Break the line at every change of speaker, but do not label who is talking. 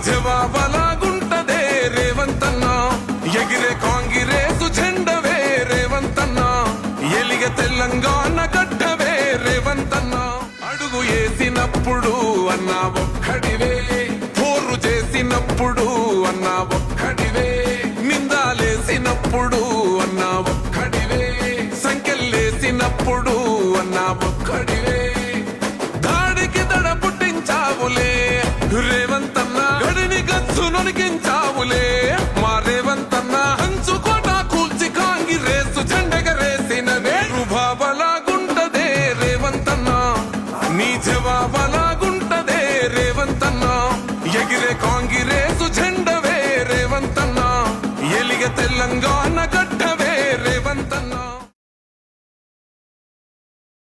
జవాబలాగుంటదే రేవంతన్నా ఎగిరే కాంగ్రెసు జెండవే రేవంతన్నా ఎలిగ తెలంగాణ గడ్డవే రేవంతన్నా అడుగు వేసినప్పుడు అన్నా ఒక్కడివే పోరు చేసినప్పుడు అన్నా ఒక్కడివే నిందాలేసినప్పుడు అన్నా ఒక్కడివే సంఖ్యలేసినప్పుడు అన్నా ఒక్కడివే దాడికి దడ పుట్టించావులే రేవంతన్నా గడిని గచ్చు నొనికించావులే మా రేవంతన్నా హంచుకోట కూల్చి కాంగ్రెసు జెండెగరేసినవే రుభావలాగుంటదే రేవంతన్నా నీ జవాబలాగుంటదే రేవంతన్నా ఎగిరే కాంగ్రెస్